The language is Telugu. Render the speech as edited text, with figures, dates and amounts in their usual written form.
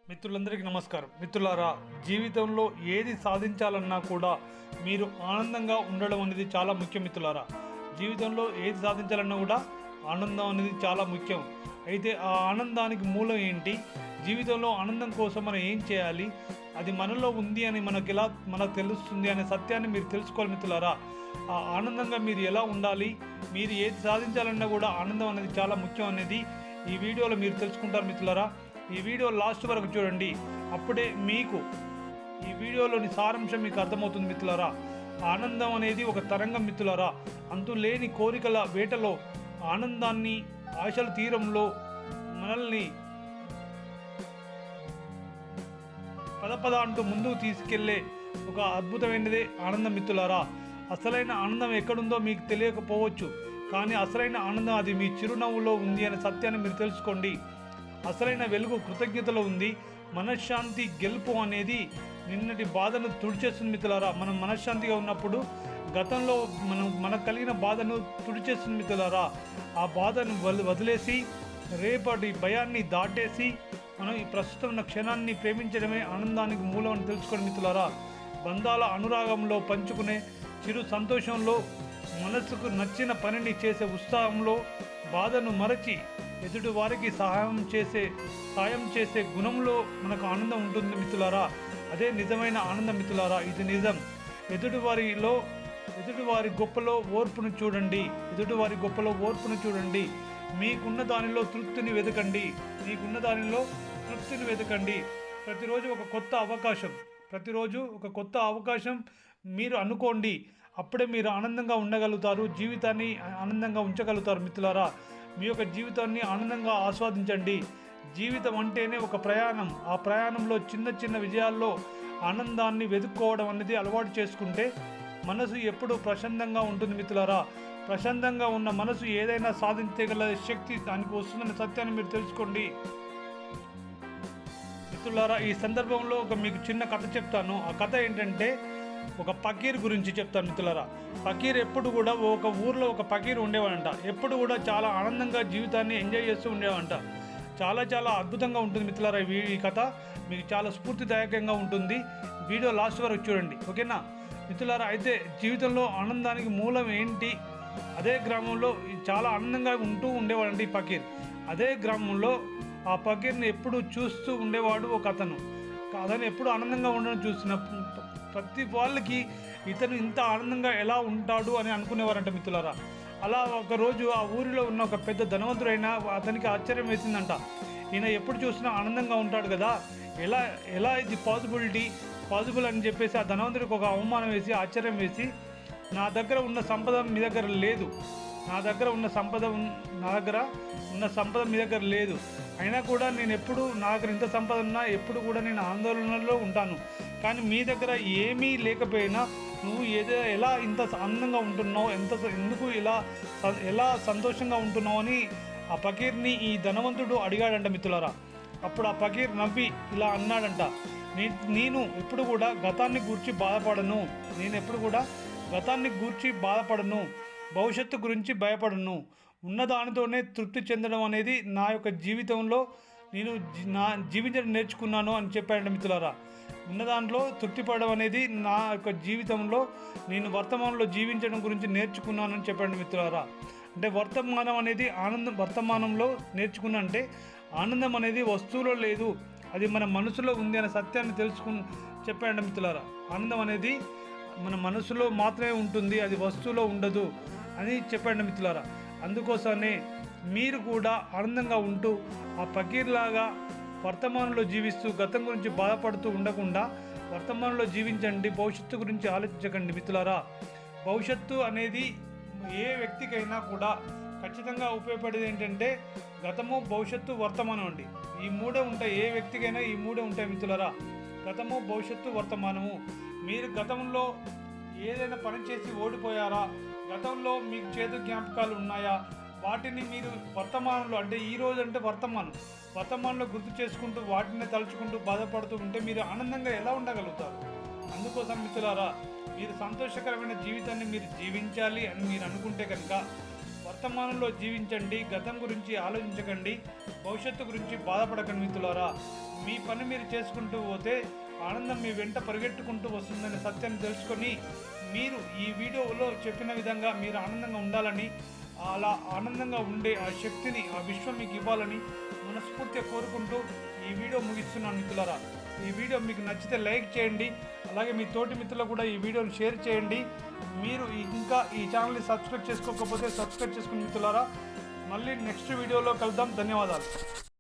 మిత్రులందరికీ నమస్కారం. మిత్రులారా, జీవితంలో ఏది సాధించాలన్నా కూడా మీరు ఆనందంగా ఉండడం అనేది చాలా ముఖ్యం. మిత్రులారా, జీవితంలో ఏది సాధించాలన్నా కూడా ఆనందం అనేది చాలా ముఖ్యం. అయితే ఆ ఆనందానికి మూలం ఏంటి, జీవితంలో ఆనందం కోసం మనం ఏం చేయాలి, అది మనలో ఉంది అని మనకు తెలుస్తుంది అనే సత్యాన్ని మీరు తెలుసుకోవాలి. మిత్రులారా, ఆ ఆనందంగా మీరు ఎలా ఉండాలి, మీరు ఏది సాధించాలన్నా కూడా ఆనందం అనేది చాలా ముఖ్యం అనేది ఈ వీడియోలో మీరు తెలుసుకుంటారు. మిత్రులారా, ఈ వీడియో లాస్ట్ వరకు చూడండి, అప్పుడే మీకు ఈ వీడియోలోని సారాంశం మీకు అర్థమవుతుంది. మిత్రులారా, ఆనందం అనేది ఒక తరంగం. మిత్రులారా, అంతులేని కోరికల వేటలో ఆనందాన్ని, ఆశల తీరంలో మనల్ని పద అంటూ ముందుకు తీసుకెళ్లే ఒక అద్భుతమైనదే ఆనందం. మిత్రులారా, అసలైన ఆనందం ఎక్కడుందో మీకు తెలియకపోవచ్చు, కానీ అసలైన ఆనందం అది మీ చిరునవ్వులో ఉంది అనే సత్యాన్ని మీరు తెలుసుకోండి. అసలైన వెలుగు కృతజ్ఞతలో ఉంది. మనశ్శాంతి గెలుపు అనేది నిన్నటి బాధను తుడిచేస్తుంది. మిత్రులారా, మనం మనశ్శాంతిగా ఉన్నప్పుడు గతంలో మనకు కలిగిన బాధను తుడిచేస్తుంది. మిత్రులారా, ఆ బాధను వదిలేసి రేపటి భయాన్ని దాటేసి మనం ఈ ప్రస్తుతం ఉన్న క్షణాన్ని ప్రేమించడమే ఆనందానికి మూలం అని తెలుసుకోండి. మిత్రులారా, బంధాల అనురాగంలో పంచుకునే చిరు సంతోషంలో, మనసుకు నచ్చిన పనిని చేసే ఉత్సాహంలో, బాధను మరచి ఎదుటి వారికి సాయం చేసే గుణంలో మనకు ఆనందం ఉంటుంది. మిత్రులారా, అదే నిజమైన ఆనందం. మిత్రులారా, ఇది నిజం. ఎదుటివారి గొప్పలో ఓర్పును చూడండి. మీకున్న దానిలో తృప్తిని వెతకండి. ప్రతిరోజు ఒక కొత్త అవకాశం మీరు అనుకోండి. అప్పుడే మీరు ఆనందంగా ఉండగలుగుతారు, జీవితాన్ని ఆనందంగా ఉంచగలుగుతారు. మిత్రులారా, మీ యొక్క జీవితాన్ని ఆనందంగా ఆస్వాదించండి. జీవితం అంటేనే ఒక ప్రయాణం. ఆ ప్రయాణంలో చిన్న చిన్న విజయాల్లో ఆనందాన్ని వెతుక్కోవడం అనేది అలవాటు చేసుకుంటే మనసు ఎప్పుడూ ప్రశాంతంగా ఉంటుంది. మిత్రులారా, ప్రశాంతంగా ఉన్న మనసు ఏదైనా సాధించగల శక్తి దానికి వస్తుందనే సత్యాన్ని మీరు తెలుసుకోండి. మిత్రులారా, ఈ సందర్భంలో మీకు చిన్న కథ చెప్తాను. ఆ కథ ఏంటంటే ఒక పకీర్ గురించి చెప్తాను. మిత్రులారా, పకీర్ ఎప్పుడు కూడా ఒక ఊర్లో ఒక పకీర్ ఉండేవాడంట. ఎప్పుడు కూడా చాలా ఆనందంగా జీవితాన్ని ఎంజాయ్ చేస్తూ ఉండేవాడంట. చాలా అద్భుతంగా ఉంటుంది. మిత్రులారా, ఈ కథ మీకు చాలా స్ఫూర్తిదాయకంగా ఉంటుంది. వీడియో లాస్ట్ వరకు చూడండి, ఓకేనా? మిత్రులారా, అయితే జీవితంలో ఆనందానికి మూలం ఏంటి? అదే గ్రామంలో చాలా ఆనందంగా ఉండేవాడండి ఈ పకీర్. అదే గ్రామంలో ఆ పకీర్ని ఎప్పుడు చూస్తూ ఉండేవాడు ఒక అతను ఎప్పుడు ఆనందంగా ఉండడం చూసిన ప్రతి వాళ్ళకి ఇతను ఇంత ఆనందంగా ఎలా ఉంటాడు అని అనుకునేవారంట. మిత్రులారా, అలా ఒకరోజు ఆ ఊరిలో ఉన్న ఒక పెద్ద ధనవంతుడైన అతనికి ఆశ్చర్యం వేసిందంట. ఈయన ఎప్పుడు చూసినా ఆనందంగా ఉంటాడు కదా, ఎలా ఇది పాసిబుల్ అని చెప్పేసి ఆ ధనవంతుడికి ఒక అవమానం వేసి, ఆశ్చర్యం వేసి, నా దగ్గర ఉన్న సంపద మీ దగ్గర లేదు, నా దగ్గర ఉన్న సంపద మీ దగ్గర లేదు, అయినా కూడా నేను ఎప్పుడు నా దగ్గర ఇంత సంపద ఉన్నా ఎప్పుడు కూడా నేను ఆందోళనలో ఉంటాను, కానీ మీ దగ్గర ఏమీ లేకపోయినా నువ్వు ఎలా ఇంత ఆనందంగా ఉంటున్నావు, ఎందుకు ఎలా సంతోషంగా ఉంటున్నావు అని ఆ పకీర్ని ఈ ధనవంతుడు అడిగాడంట. మిత్రులారా, అప్పుడు ఆ పకీర్ నవ్వి ఇలా అన్నాడంట, నేను ఎప్పుడు కూడా గతాన్ని గూర్చి బాధపడను, భవిష్యత్తు గురించి భయపడను, ఉన్నదానితోనే తృప్తి చెందడం అనేది నా యొక్క జీవితంలో నేను జీవించడం నేర్చుకున్నాను అని చెప్పాడంట. మిత్రులారా, ఉన్నదాంట్లో తృప్తిపడడం అనేది నా యొక్క జీవితంలో నేను వర్తమానంలో జీవించడం గురించి నేర్చుకున్నానని చెప్పండి. మిత్రులారా, అంటే వర్తమానంలో నేర్చుకున్నా అంటే ఆనందం అనేది వస్తువులో లేదు, అది మన మనసులో ఉంది అనే సత్యాన్ని చెప్పాడు. మిత్రులారా, ఆనందం అనేది మన మనసులో మాత్రమే ఉంటుంది, అది వస్తువులో ఉండదు అని చెప్పాడు. మిత్రులారా, అందుకోసమే మీరు కూడా ఆనందంగా ఉంటూ ఆ పకీర్లాగా వర్తమానంలో జీవిస్తూ గతం గురించి బాధపడుతూ ఉండకుండా వర్తమానంలో జీవించండి, భవిష్యత్తు గురించి ఆలోచించకండి. మిత్రులారా, భవిష్యత్తు అనేది ఏ వ్యక్తికైనా కూడా ఖచ్చితంగా ఉపయోగపడేది ఏంటంటే గతము, భవిష్యత్తు, వర్తమానం అండి. ఈ మూడే ఉంటాయి, ఏ వ్యక్తికైనా ఈ మూడే ఉంటాయి. మిత్రులారా, గతము, భవిష్యత్తు, వర్తమానము. మీరు గతంలో ఏదైనా పని చేసి ఓడిపోయారా, గతంలో మీకు చేదు జ్ఞాపకాలు ఉన్నాయా, వాటిని మీరు వర్తమానంలో అంటే ఈరోజు అంటే వర్తమానంలో గుర్తు చేసుకుంటూ వాటిని తలుచుకుంటూ బాధపడుతూ ఉంటే మీరు ఆనందంగా ఎలా ఉండగలుగుతారు? అందుకోసం మిత్రులారా, మీరు సంతోషకరమైన జీవితాన్ని మీరు జీవించాలి అని మీరు అనుకుంటే కనుక వర్తమానంలో జీవించండి, గతం గురించి ఆలోచించకండి, భవిష్యత్తు గురించి బాధపడకండి మిత్రులారా. మీ పని మీరు చేసుకుంటూ పోతే ఆనందం మీ వెంట పరిగెట్టుకుంటూ వస్తుందనే సత్యాన్ని తెలుసుకొని మీరు ఈ వీడియోలో చెప్పిన విధంగా మీరు ఆనందంగా ఉండాలని, అలా ఆనందంగా ఉండే ఆ శక్తిని ఆ విశ్వం మీకు ఇవ్వాలని మనస్ఫూర్తిగా కోరుకుంటూ ఈ వీడియో ముగిస్తున్నాను మిత్రులారా. ఈ వీడియో మీకు నచ్చితే లైక్ చేయండి, అలాగే మీ తోటి మిత్రులకు కూడా ఈ వీడియోని షేర్ చేయండి. మీరు ఇంకా ఈ ఛానల్ని సబ్స్క్రైబ్ చేసుకోకపోతే సబ్స్క్రైబ్ చేసుకుని మిత్రులారా. మళ్ళీ నెక్స్ట్ వీడియోలో కలుద్దాం. ధన్యవాదాలు.